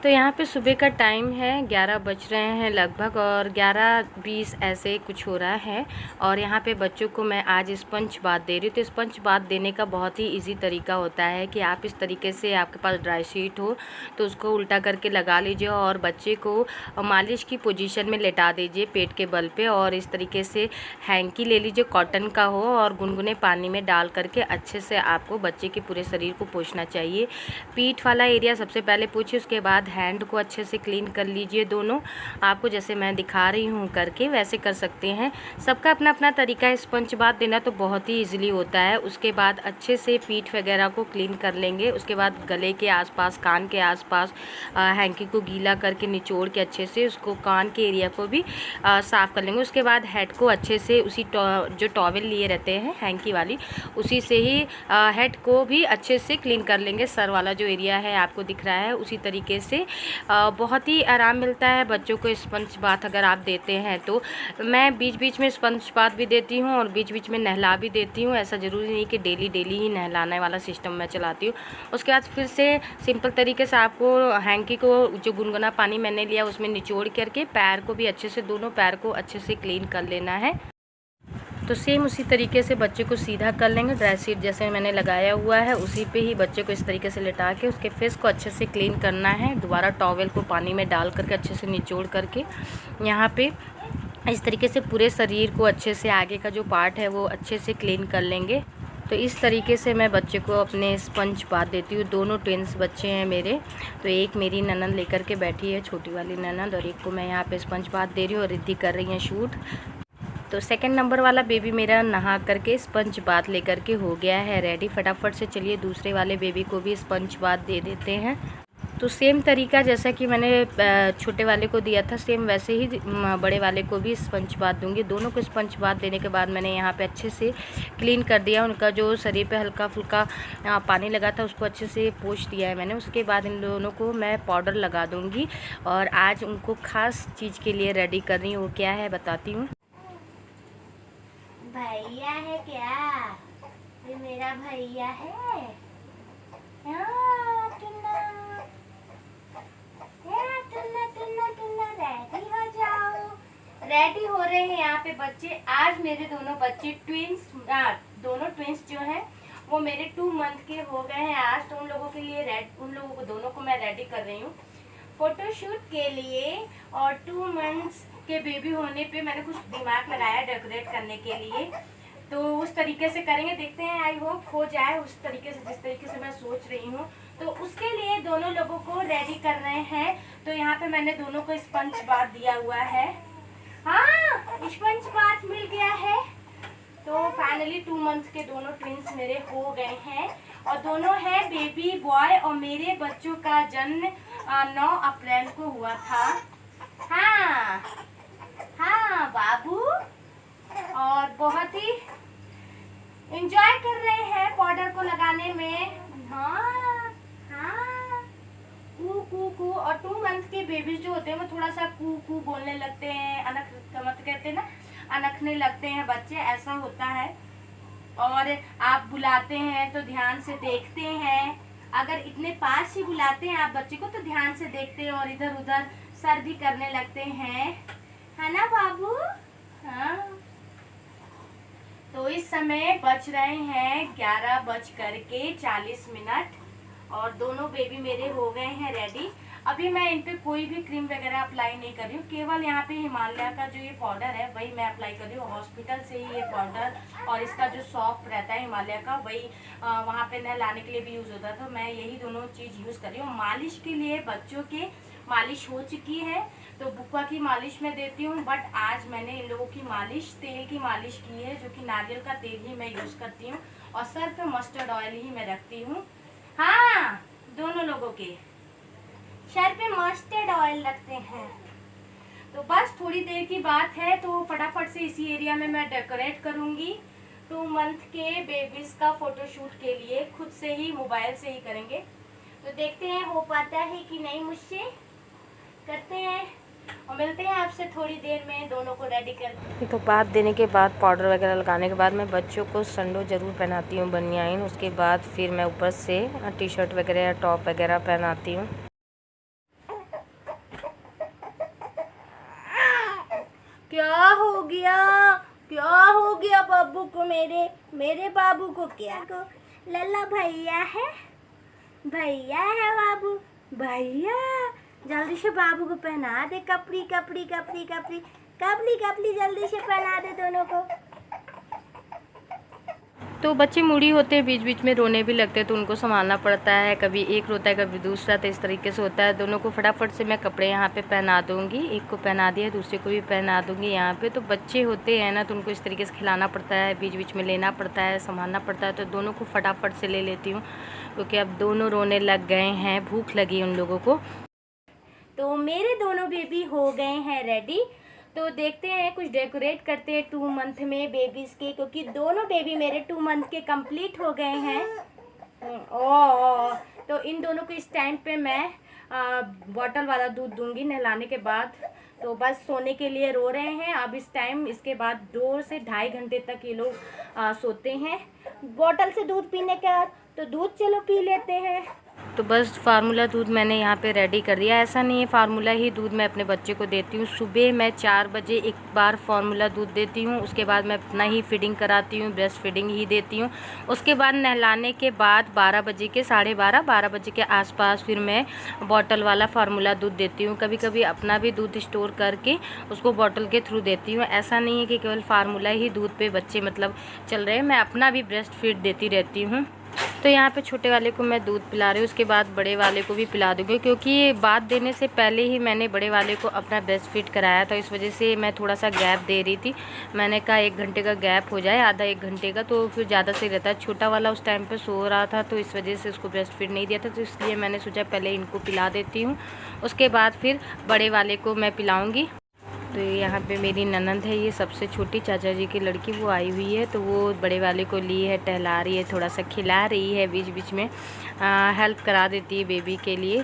तो यहाँ पे सुबह का टाइम है, 11 बज रहे हैं लगभग और 11:20 ऐसे कुछ हो रहा है। और यहाँ पे बच्चों को मैं आज स्पंज बाथ दे रही हूँ। तो स्पंज बाथ देने का बहुत ही इजी तरीका होता है कि आप इस तरीके से, आपके पास ड्राई शीट हो तो उसको उल्टा करके लगा लीजिए और बच्चे को मालिश की पोजीशन में लेटा दीजिए पेट के बल पे। और इस तरीके से हैंकी ले लीजिए, कॉटन का हो, और गुनगुने पानी में डाल करके अच्छे से आपको बच्चे के पूरे शरीर को पोंछना चाहिए। पीठ वाला एरिया सबसे पहले पोंछिए, उसके बाद हैंड को अच्छे से क्लीन कर लीजिए। दोनों आपको जैसे मैं दिखा रही हूँ करके वैसे कर सकते हैं। सबका अपना अपना तरीका है स्पंज बाथ देना, तो बहुत ही ईजिली होता है। उसके बाद अच्छे से पीठ वगैरह को क्लीन कर लेंगे। उसके बाद गले के आसपास, कान के आसपास हैंकी को गीला करके निचोड़ के अच्छे से उसको कान के एरिया को भी साफ़ कर लेंगे। उसके बाद हेड को अच्छे से उसी जो टॉवल लिए रहते हैं हैंकी वाली, उसी से ही हेड को भी अच्छे से क्लीन कर लेंगे। सर वाला जो एरिया है आपको दिख रहा है, उसी तरीके से बहुत ही आराम मिलता है बच्चों को स्पंज बाथ अगर आप देते हैं तो। मैं बीच बीच में स्पंज बाथ भी देती हूँ और बीच बीच में नहला भी देती हूँ। ऐसा ज़रूरी नहीं कि डेली ही नहलाने वाला सिस्टम मैं चलाती हूँ। उसके बाद फिर से सिंपल तरीके से आपको हैंकी को जो गुनगुना पानी मैंने लिया उसमें निचोड़ करके पैर को भी अच्छे से, दोनों पैर को अच्छे से क्लीन कर लेना है। तो सेम उसी तरीके से बच्चे को सीधा कर लेंगे। ड्राई शीट जैसे मैंने लगाया हुआ है उसी पे ही बच्चे को इस तरीके से लेटा के उसके फेस को अच्छे से क्लीन करना है। दोबारा टॉवेल को पानी में डाल करके अच्छे से निचोड़ करके यहाँ पे इस तरीके से पूरे शरीर को अच्छे से, आगे का जो पार्ट है वो अच्छे से क्लीन कर लेंगे। तो इस तरीके से मैं बच्चे को अपने स्पंज बाथ देती हूँ। दोनों ट्विंस बच्चे हैं मेरे, तो एक मेरी ननद लेकर के बैठी है, छोटी वाली ननद, और एक को मैं यहाँ पे स्पंज बाथ दे रही हूँ और रिद्धि कर रही हैं शूट। तो सेकंड नंबर वाला बेबी मेरा नहा करके स्पंज बाथ लेकर के हो गया है रेडी। फटाफट से चलिए दूसरे वाले बेबी को भी स्पंज बाथ दे देते हैं। तो सेम तरीका जैसा कि मैंने छोटे वाले को दिया था, सेम वैसे ही बड़े वाले को भी स्पंज बाथ दूंगी। दोनों को स्पंज बाथ देने के बाद मैंने यहाँ पे अच्छे से क्लीन कर दिया। उनका जो शरीर पे हल्का फुल्का पानी लगा था उसको अच्छे से पोंछ दिया है मैंने। उसके बाद इन दोनों को मैं पाउडर लगा दूँगी और आज उनको ख़ास चीज़ के लिए रेडी कर रही हूँ। वो क्या है बताती हूँ। भैया है क्या? ये मेरा भैया है। रेडी हो जाओ। रेडी हो रहे हैं यहाँ पे बच्चे। आज मेरे दोनों बच्चे दोनों ट्विंस जो हैं वो मेरे 2 मंथ के हो गए हैं आज। तो उन लोगों के लिए उन लोगों को दोनों को मैं रेडी कर रही हूँ फोटोशूट के लिए। और 2 मंथ्स के बेबी होने पे मैंने कुछ दिमाग लगाया डेकोरेट करने के लिए, तो उस तरीके से करेंगे। देखते हैं, आई होप हो जाए उस तरीके से जिस तरीके से मैं सोच रही हूँ। तो उसके लिए दोनों लोगों को रेडी कर रहे हैं। तो यहाँ पे मैंने दोनों को स्पंज बाथ दिया हुआ है। हाँ, स्पंज बाथ मिल गया है। तो फाइनली 2 मंथ्स के दोनों ट्विंस मेरे हो गए हैं और दोनों हैं बेबी बॉय। और मेरे बच्चों का जन्म 9 अप्रैल को हुआ था। हाँ हाँ बाबू, और बहुत ही एंजॉय कर रहे हैं पाउडर को लगाने में। हाँ हाँ, कू कू कू। और 2 मंथ के बेबी जो होते हैं वो थोड़ा सा कू कू बोलने लगते हैं, मत कहते हैं ना, अनखने लगते हैं बच्चे, ऐसा होता है। और आप बुलाते हैं तो ध्यान से देखते हैं। अगर इतने पास ही बुलाते हैं आप बच्चे को तो ध्यान से देखते हैं और इधर उधर सर भी करने लगते हैं, है ना बाबू? हाँ। तो इस समय बज रहे हैं 11:40 और दोनों बेबी मेरे हो गए हैं रेडी। अभी मैं इन पे कोई भी क्रीम वगैरह अप्लाई नहीं कर रही हूँ, केवल यहाँ पे हिमालय का जो ये पाउडर है वही मैं अप्लाई कर रही हूँ। हॉस्पिटल से ही ये पाउडर और इसका जो सॉफ्ट रहता है हिमालय का, वही वहाँ पे नहलाने के लिए भी यूज़ होता है। तो मैं यही दोनों चीज़ यूज़ कर रही हूँ। मालिश के लिए बच्चों के मालिश हो चुकी है तो बुक्का की मालिश मैं देती हूँ, बट आज मैंने इन लोगों की मालिश तेल की मालिश की है, जो कि नारियल का तेल ही मैं यूज़ करती हूँ और सर पे मस्टर्ड ऑयल ही मैं रखती हूँ। हाँ, दोनों लोगों के सर पे मस्टर्ड ऑयल रखते हैं। तो बस थोड़ी देर की बात है, तो फटाफट से इसी एरिया में मैं डेकोरेट करूँगी। 2 मंथ के बेबीज़ का फोटोशूट के लिए खुद से ही, मोबाइल से ही करेंगे। तो देखते हैं हो पाता है कि नहीं मुझसे। करते हैं और मिलते हैं आपसे थोड़ी देर में दोनों को रेडी कर। तो बाथ देने के बाद, पाउडर वगैरह लगाने के बाद मैं बच्चों को संडो ज़रूर पहनाती हूँ, बनियाइन। उसके बाद फिर मैं ऊपर से टी शर्ट वगैरह या टॉप वगैरह पहनाती हूँ। क्या हो गया? क्या हो गया बाबू को? मेरे बाबू को क्या को? लल्ला भैया है, भैया है बाबू, भैया। जल्दी से बाबू को पहना दे कपड़ी कपड़ी कपड़ी कपड़ी कपड़ी कपड़ी, जल्दी से पहना दे दोनों को। तो बच्चे मूडी होते हैं, बीच बीच में रोने भी लगते हैं, तो उनको संभालना पड़ता है। कभी एक रोता है कभी दूसरा, तो इस तरीके से होता है। दोनों को फटाफट से मैं कपड़े यहाँ पे पहना दूँगी। एक को पहना दिया, दूसरे को भी पहना दूँगी यहाँ पे। तो बच्चे होते हैं ना, तो उनको इस तरीके से खिलाना पड़ता है, बीच बीच में लेना पड़ता है, संभालना पड़ता है। तो दोनों को फटाफट से ले लेती हूँ, क्योंकि अब दोनों रोने लग गए हैं, भूख लगी उन लोगों को। तो मेरे दोनों बेबी हो गए हैं रेडी। तो देखते हैं, कुछ डेकोरेट करते हैं 2 मंथ में बेबीज़ के, क्योंकि दोनों बेबी मेरे 2 मंथ के कंप्लीट हो गए हैं। तो इन दोनों को इस टाइम पे मैं बॉटल वाला दूध दूंगी नहलाने के बाद। तो बस सोने के लिए रो रहे हैं अब इस टाइम। इसके बाद 2 से ढाई घंटे तक ये लोग सोते हैं बॉटल से दूध पीने के बाद। तो दूध चलो पी लेते हैं। तो बस फार्मूला दूध मैंने यहाँ पे रेडी कर दिया। ऐसा नहीं है, फार्मूला ही दूध मैं अपने बच्चे को देती हूँ। सुबह मैं 4 बजे एक बार फार्मूला दूध देती हूँ, उसके बाद मैं अपना ही फीडिंग कराती हूँ, ब्रेस्ट फीडिंग ही देती हूँ। उसके बाद नहलाने के बाद 12 बजे के 12:30 बजे के आसपास फिर मैं बॉटल वाला फार्मूला दूध देती हूँ। कभी कभी अपना भी दूध स्टोर करके उसको बॉटल के थ्रू देती हूँ। ऐसा नहीं है कि केवल फार्मूला ही दूध पे बच्चे मतलब चल रहे हैं, मैं अपना भी ब्रेस्ट फीड देती रहती हूँ। तो यहाँ पे छोटे वाले को मैं दूध पिला रही हूँ, उसके बाद बड़े वाले को भी पिला दूँगी, क्योंकि बात देने से पहले ही मैंने बड़े वाले को अपना ब्रेस्ट फीड कराया था। इस वजह से मैं थोड़ा सा गैप दे रही थी। मैंने कहा 1 घंटे का गैप हो जाए, आधा 1 घंटे का, तो फिर ज़्यादा सही रहता है। छोटा वाला उस टाइम पर सो रहा था, तो इस वजह से उसको ब्रेस्ट फीड नहीं दिया था, तो इसलिए मैंने सोचा पहले इनको पिला देती हूँ, उसके बाद फिर बड़े वाले को मैं पिलाऊँगी। तो यहाँ पे मेरी ननंद है, ये सबसे छोटी चाचा जी की लड़की, वो आई हुई है। तो वो बड़े वाले को ली है, टहला रही है, थोड़ा सा खिला रही है, बीच बीच में हेल्प करा देती है बेबी के लिए।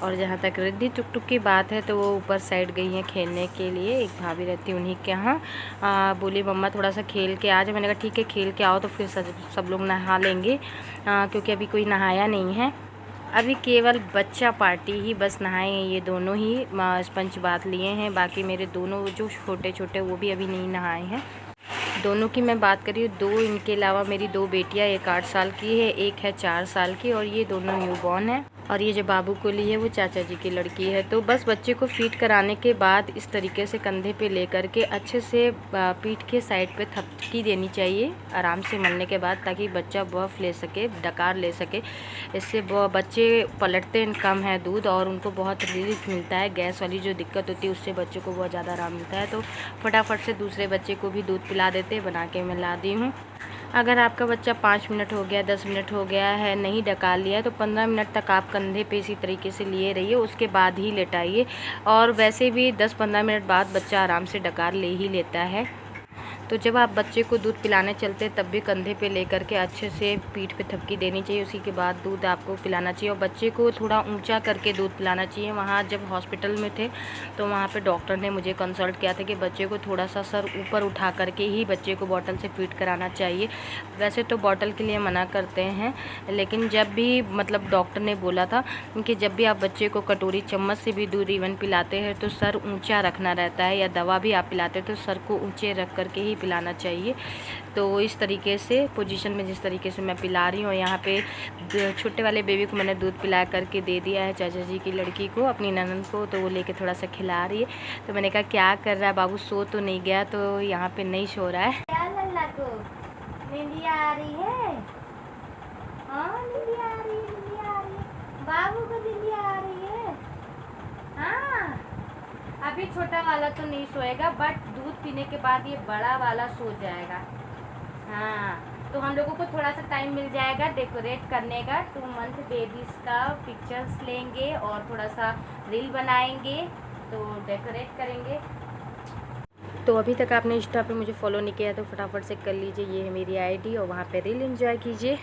और जहाँ तक रिद्धि टुक टुक की बात है, तो वो ऊपर साइड गई हैं खेलने के लिए। एक भाभी रहती है उन्हीं के यहाँ। बोली मम्मा थोड़ा सा खेल के आ जाओ। मैंने कहा ठीक है, खेल के आओ, तो फिर सब लोग नहा लेंगे, क्योंकि अभी कोई नहाया नहीं है। अभी केवल बच्चा पार्टी ही बस नहाए हैं ये दोनों ही, स्पंज बाथ लिए हैं। बाकी मेरे दोनों जो छोटे छोटे वो भी अभी नहीं नहाए हैं। दोनों की मैं बात करी, 2 इनके अलावा मेरी 2 बेटियां, एक 8 साल की है, एक है 4 साल की, और ये दोनों न्यूबॉर्न है। और ये जो बाबू को ली है वो चाचा जी की लड़की है। तो बस बच्चे को फीड कराने के बाद इस तरीके से कंधे पे लेकर के अच्छे से पीठ के साइड पे थपकी देनी चाहिए आराम से मलने के बाद, ताकि बच्चा बर्फ़ ले सके, डकार ले सके। इससे बच्चे पलटते कम है दूध, और उनको बहुत रिलीफ मिलता है। गैस वाली जो दिक्कत होती है उससे बच्चों को बहुत ज़्यादा आराम मिलता है। तो फटाफट से दूसरे बच्चे को भी दूध पिला देते, बना के मैं ला दी हूँ। अगर आपका बच्चा 5 मिनट हो गया, 10 मिनट हो गया है, नहीं डकार लिया है, तो 15 मिनट तक आप कंधे पे इसी तरीके से लिए रहिए, उसके बाद ही लेटाइए। और वैसे भी 10-15 मिनट बाद बच्चा आराम से डकार ले ही लेता है। तो जब आप बच्चे को दूध पिलाने चलते हैं तब भी कंधे पे लेकर के अच्छे से पीठ पे थपकी देनी चाहिए, उसी के बाद दूध आपको पिलाना चाहिए। और बच्चे को थोड़ा ऊंचा करके दूध पिलाना चाहिए। वहाँ जब हॉस्पिटल में थे तो वहाँ पे डॉक्टर ने मुझे कंसल्ट किया था कि बच्चे को थोड़ा सा सर ऊपर उठा करके ही बच्चे को बॉटल से फीड कराना चाहिए। वैसे तो बॉटल के लिए मना करते हैं, लेकिन जब भी मतलब डॉक्टर ने बोला था कि जब भी आप बच्चे को कटोरी चम्मच से भी दूध इवन पिलाते हैं तो सर ऊँचा रखना रहता है, या दवा भी आप पिलाते हैं तो सर को ऊँचे रख करके ही पिलाना चाहिए। तो इस तरीके से पोजीशन में जिस तरीके से मैं पिला रही हूँ, यहाँ पे छोटे वाले बेबी को मैंने दूध पिला करके दे दिया है चाचा जी की लड़की को, अपनी ननद को। तो वो लेके थोड़ा सा खिला रही है। तो मैंने कहा क्या कर रहा है बाबू, सो तो नहीं गया? तो यहाँ पे नहीं सो रहा है। क्या लल्ला को नींद आ रही है? हाँ नींद आ रही है, नींद आ रही है, बाबू को नींद आ रही है। हाँ अभी छोटा वाला तो नहीं सोएगा, बट दूध पीने के बाद ये बड़ा वाला सो जाएगा। हाँ तो हम लोगों को थोड़ा सा टाइम मिल जाएगा डेकोरेट करने का। 2 मंथ बेबीज का पिक्चर्स लेंगे और थोड़ा सा रील बनाएंगे, तो डेकोरेट करेंगे। तो अभी तक आपने इंस्टा पे मुझे फॉलो नहीं किया तो फटाफट से कर लीजिए, ये है मेरी आईडी, और वहाँ पे रील एंजॉय कीजिए।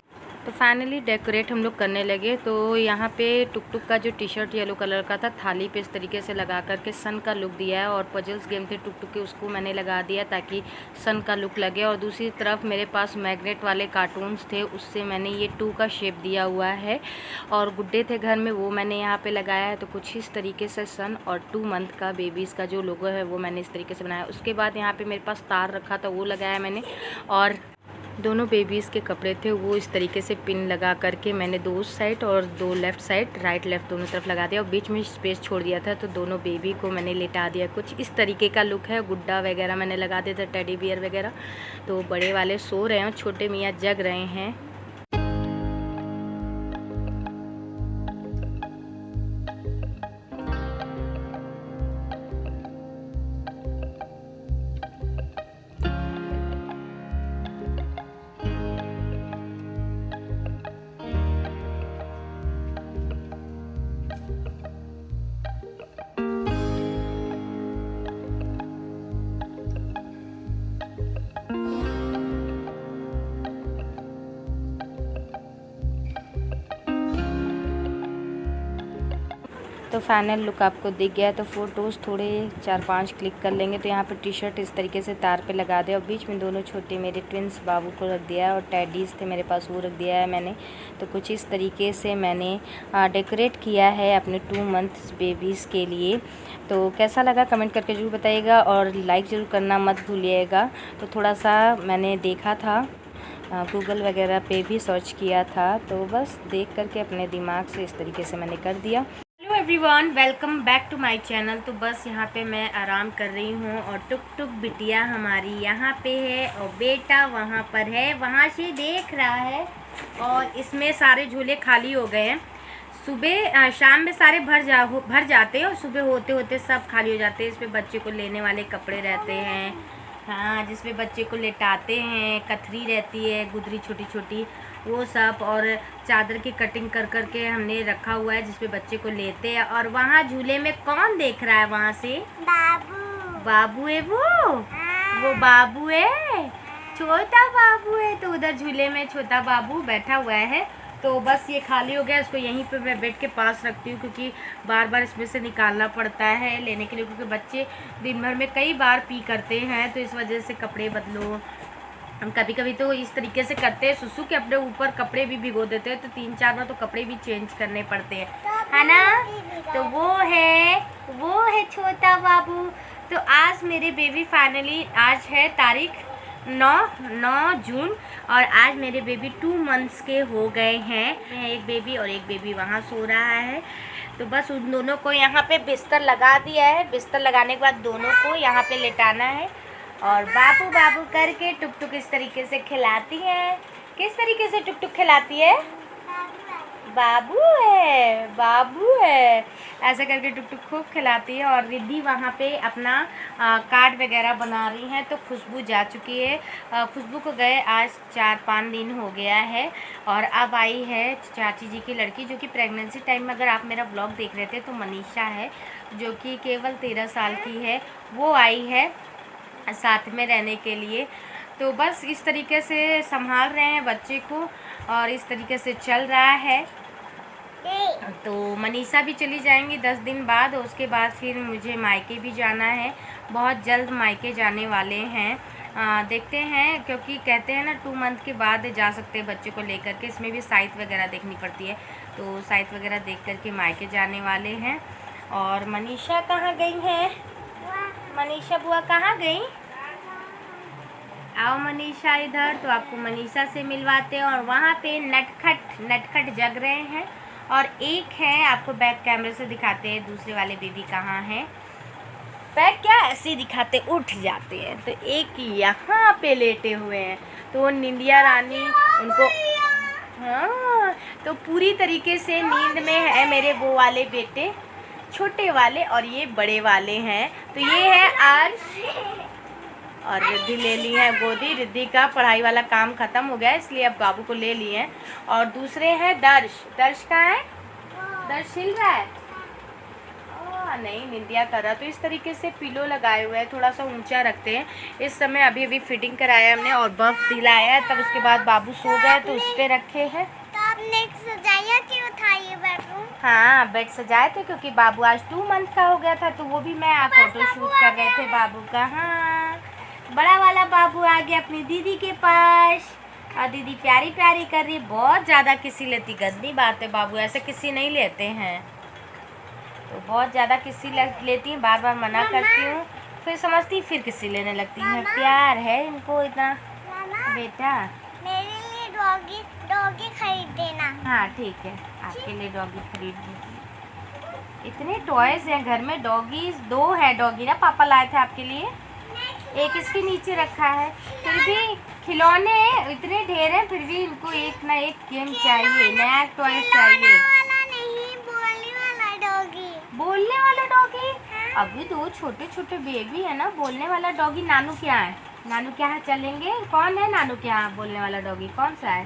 तो फाइनली डेकोरेट हम लोग करने लगे। तो यहाँ पे टुक टुक का जो टी शर्ट येलो कलर का था, थाली पे इस तरीके से लगा करके सन का लुक दिया है, और पजल्स गेम थे टुक टुक के, उसको मैंने लगा दिया ताकि सन का लुक लगे। और दूसरी तरफ मेरे पास मैग्नेट वाले कार्टून्स थे, उससे मैंने ये 2 का शेप दिया हुआ है। और गुड्डे थे घर में, वो मैंने यहाँ पर लगाया है। तो कुछ इस तरीके से सन और 2 मंथ का बेबीज़ का जो लोगो है वो मैंने इस तरीके से बनाया। उसके बाद यहाँ पर मेरे पास तार रखा था, वो लगाया मैंने। और दोनों बेबीज़ के कपड़े थे वो इस तरीके से पिन लगा करके मैंने 2 साइड और 2 लेफ़्ट साइड, राइट लेफ़्ट दोनों तरफ लगा दिया, और बीच में स्पेस छोड़ दिया था। तो दोनों बेबी को मैंने लेटा दिया। कुछ इस तरीके का लुक है। गुड्डा वगैरह मैंने लगा दिया था, टेडी बियर वगैरह। तो बड़े वाले सो रहे हैं, छोटे मियाँ जग रहे हैं। तो फाइनल लुक आपको दिख गया है। तो फ़ोटोज़ थोड़े 4-5 क्लिक कर लेंगे। तो यहाँ पर टी शर्ट इस तरीके से तार पे लगा दिया, और बीच में दोनों छोटे मेरे ट्विंस बाबू को रख दिया है, और टैडीज़ थे मेरे पास वो रख दिया है मैंने। तो कुछ इस तरीके से मैंने डेकोरेट किया है अपने 2 मंथ्स बेबीज़ के लिए। तो कैसा लगा कमेंट करके ज़रूर बताइएगा, और लाइक ज़रूर करना मत भूलिएगा। तो थोड़ा सा मैंने देखा था, गूगल वगैरह पे भी सर्च किया था, तो बस देख करके अपने दिमाग से इस तरीके से मैंने कर दिया। Hello everyone, welcome back to my channel. तो बस यहाँ पे मैं आराम कर रही हूँ, और टुक टुक बिटिया हमारी यहाँ पे है, और बेटा वहाँ पर है, वहाँ से देख रहा है। और इसमें सारे झूले खाली हो गए हैं। सुबह शाम में सारे भर जाते हैं, और सुबह होते होते सब खाली हो जाते हैं। इसमें बच्चे को लेने वाले कपड़े रहते हैं, हाँ, जिसमें बच्चे को लेटाते हैं, कथरी रहती है, गुदरी छोटी छोटी, वो सब, और चादर की कटिंग कर करके हमने रखा हुआ है जिसपे बच्चे को लेते हैं। और वहाँ झूले में कौन देख रहा है वहाँ से? बाबू है वो बाबू है, छोटा बाबू है। तो उधर झूले में छोटा बाबू बैठा हुआ है। तो बस ये खाली हो गया, इसको यहीं पे मैं बेड के पास रखती हूँ, क्योंकि बार बार इसमें से निकालना पड़ता है लेने के लिए, क्योंकि बच्चे दिन भर में कई बार पी करते हैं। तो इस वजह से कपड़े बदलो। हम कभी कभी तो इस तरीके से करते हैं, सुसु के अपने ऊपर कपड़े भी भिगो देते हैं, तो 3-4 बार तो कपड़े भी चेंज करने पड़ते हैं, है ना। तो वो है छोटा बाबू। तो आज मेरे बेबी फाइनली, आज है तारीख 9 जून, और आज मेरे बेबी 2 मंथ्स के हो गए हैं। एक बेबी और एक बेबी वहाँ सो रहा है। तो बस उन दोनों को यहाँ पे बिस्तर लगा दिया है। बिस्तर लगाने के बाद दोनों को यहाँ पे लेटाना है, और बाबू बाबू करके टुक टुक इस तरीके से खिलाती है। किस तरीके से टुक टुक खिलाती है? बाबू है ऐसा करके टुक टुक खूब खिलाती है। और रिद्धि वहाँ पे अपना कार्ड वगैरह बना रही हैं। तो खुशबू जा चुकी है, खुशबू को गए आज 4-5 दिन हो गया है, और अब आई है चाची जी की लड़की, जो कि प्रेगनेंसी टाइम में, अगर आप मेरा ब्लॉग देख रहे थे तो मनीषा है, जो कि केवल 13 साल की है, वो आई है साथ में रहने के लिए। तो बस इस तरीके से संभाल रहे हैं बच्चे को, और इस तरीके से चल रहा है। तो मनीषा भी चली जाएंगी 10 दिन बाद, और उसके बाद फिर मुझे मायके भी जाना है। बहुत जल्द मायके जाने वाले हैं, देखते हैं, क्योंकि कहते हैं ना 2 मंथ के बाद जा सकते हैं बच्चे को लेकर के। इसमें भी साइट वगैरह देखनी पड़ती है, तो साइट वगैरह देख करके मायके जाने वाले हैं। और मनीषा कहाँ गई हैं? मनीषा बुआ कहाँ गई? आओ मनीषा इधर। तो आपको मनीषा से मिलवाते हैं। और वहाँ पे नटखट जग रहे हैं, और एक है, आपको बैक कैमरे से दिखाते हैं दूसरे वाले बेबी कहाँ हैं। बैक क्या ऐसे दिखाते, उठ जाते हैं। तो एक यहाँ पे लेटे हुए हैं, तो वो निंदिया रानी उनको, हाँ, तो पूरी तरीके से नींद में है मेरे वो वाले बेटे, छोटे वाले, और ये बड़े वाले हैं। तो ये है आज, और रिद्धि ले ली है गोदी। रिद्धि का पढ़ाई वाला काम ख़त्म हो गया है, इसलिए अब बाबू को ले लिए हैं। और दूसरे हैं दर्श। दर्श कहाँ है? दर्श हिल रहा है। नहीं निंदिया कर रहा। तो इस तरीके से पिलो लगाए हुए हैं, थोड़ा सा ऊंचा रखते हैं। इस समय अभी अभी फिटिंग कराया हमने और बर्फ दिलाया, तब उसके बाद बाबू सो गए तो उस पर रखे हैं। तो आपने सजाया क्यों था ये बेडरूम? हाँ बेड सजाए थे क्योंकि बाबू आज 2 मंथ का हो गया था, तो वो भी मैं फोटो शूट कर रहे थे बाबू का। हाँ बड़ा वाला बाबू आ गया अपनी दीदी के पास और दीदी प्यारी प्यारी कर रही है। बहुत ज़्यादा किसी लेती, गंदी बात है, बाबू ऐसे किसी नहीं लेते हैं। तो बहुत ज़्यादा किसी लेती हैं, बार बार मना करती हूँ, फिर समझती फिर किसी लेने लगती हैं। प्यार है इनको इतना। बेटा मेरे लिए डॉगी खरीद देना। हाँ ठीक है, आपके लिए डॉगी खरीद दूँगी। इतने टॉयज हैं घर में, डॉगीज 2 है डॉगी ना पापा लाए थे आपके लिए, एक इसके नीचे रखा है। फिर भी खिलौने इतने ढेर हैं, फिर भी इनको एक ना एक गेम चाहिए, नया टॉय चाहिए। नहीं, बोलने वाला डॉगी? अभी 2 छोटे छोटे बेबी है ना, बोलने वाला डॉगी नानू के यहाँ है। नानू के यहाँ चलेंगे। कौन है नानू के यहाँ बोलने वाला डॉगी? कौन सा है?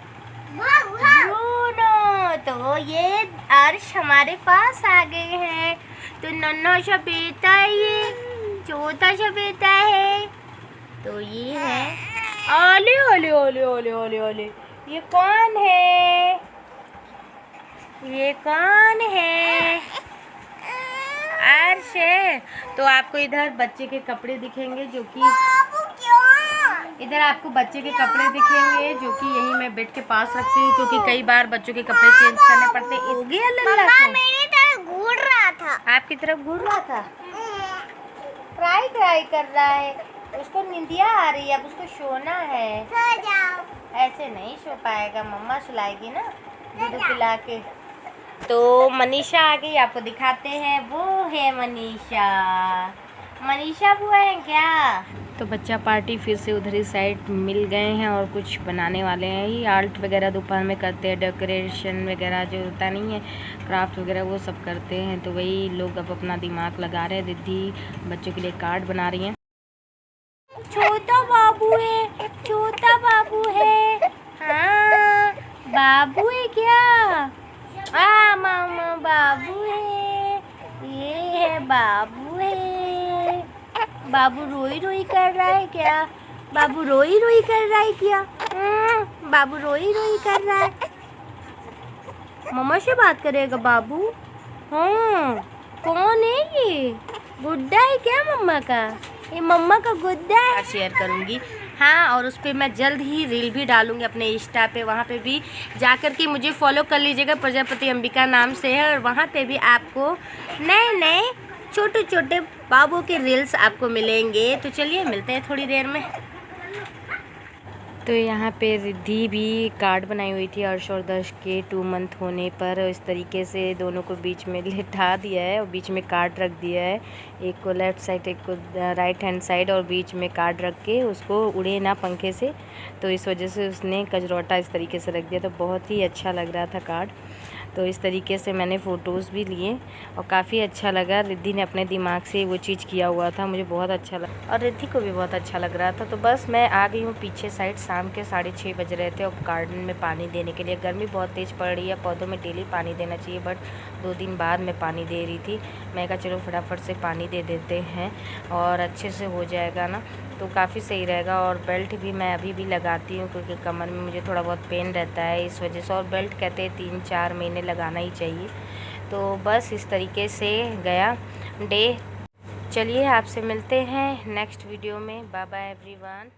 ब्रूनो। तो ये अर्श हमारे पास आ गए हैं। तो नन्हा सा बेटा है, ये छोटा सा बेटा है। तो ये है ओले ओले ओले ओले ओले ओले। ये कौन है? ये कौन है? अर्श है। तो आपको इधर बच्चे के कपड़े दिखेंगे जो कि इधर आपको बच्चे के कपड़े दिखेंगे जो कि यही मैं बेड के पास रखती हूँ, क्योंकि कई बार बच्चों के कपड़े चेंज करने पड़ते हैं। हो गया लल्ला मेरी तरफ घूर रहा था। आपकी तरफ घूर रहा था, ट्राई कर रहा है। उसको निंदिया आ रही है, अब उसको सोना है। सो जाओ। ऐसे नहीं सो पाएगा, मम्मा सुलाएगी ना दूध पिला के। तो मनीषा आ गई, आपको दिखाते हैं। वो है मनीषा। मनीषा बुआ है क्या? तो बच्चा पार्टी फिर से उधर ही साइड मिल गए हैं और कुछ बनाने वाले हैं। ये आर्ट वगैरह दोपहर में करते हैं, डेकोरेशन वगैरह जो होता नहीं है, क्राफ्ट वगैरह वो सब करते हैं। तो वही लोग अब अपना दिमाग लगा रहे हैं। दीदी बच्चों के लिए कार्ड बना रही हैं। छोटा बाबू है, छोटा बाबू है। हाँ बाबू है क्या? मामा बाबू है, ये है बाबू है। बाबू रोई रोई कर रहा है क्या? बाबू रोई रोई कर रहा है क्या? बाबू रोई रोई कर रहा है। मम्मा से बात करेगा बाबू? हाँ कौन है ये? गुड्डा है क्या मम्मा का? ये मम्मा का गुड्डा है। शेयर करूँगी हाँ, और उस पर मैं जल्द ही रील भी डालूँगी अपने इंस्टा पे। वहाँ पे भी जाकर के मुझे फॉलो कर लीजिएगा, प्रजापति अंबिका नाम से है। और वहाँ पे भी आपको नए नए छोटे छोटे बाबू के रील्स आपको मिलेंगे। तो चलिए मिलते हैं थोड़ी देर में। तो यहाँ पे रिद्धि भी कार्ड बनाई हुई थी अर्श और दर्श के 2 मंथ होने पर। इस तरीके से दोनों को बीच में लिटा दिया है और बीच में कार्ड रख दिया है, एक को लेफ़्ट साइड एक को राइट हैंड साइड, और बीच में कार्ड रख के उसको उड़े ना पंखे से, तो इस वजह से उसने कजरौटा इस तरीके से रख दिया। तो बहुत ही अच्छा लग रहा था कार्ड। तो इस तरीके से मैंने फ़ोटोज़ भी लिए और काफ़ी अच्छा लगा। रिद्धि ने अपने दिमाग से वो चीज़ किया हुआ था, मुझे बहुत अच्छा लगा और रिद्धि को भी बहुत अच्छा लग रहा था। तो बस मैं आ गई हूँ पीछे साइड। शाम के 6:30 बज रहे थे और गार्डन में पानी देने के लिए। गर्मी बहुत तेज़ पड़ रही है, पौधों में डेली पानी देना चाहिए, बट 2 दिन बाद मैं पानी दे रही थी। मैं कहा चलो फटाफट से पानी दे देते हैं और अच्छे से हो जाएगा ना, तो काफ़ी सही रहेगा। और बेल्ट भी मैं अभी भी लगाती हूँ क्योंकि कमर में मुझे थोड़ा बहुत पेन रहता है इस वजह से, और बेल्ट कहते हैं 3-4 महीने लगाना ही चाहिए। तो बस इस तरीके से गया डे। चलिए आपसे मिलते हैं नेक्स्ट वीडियो में। Bye bye everyone.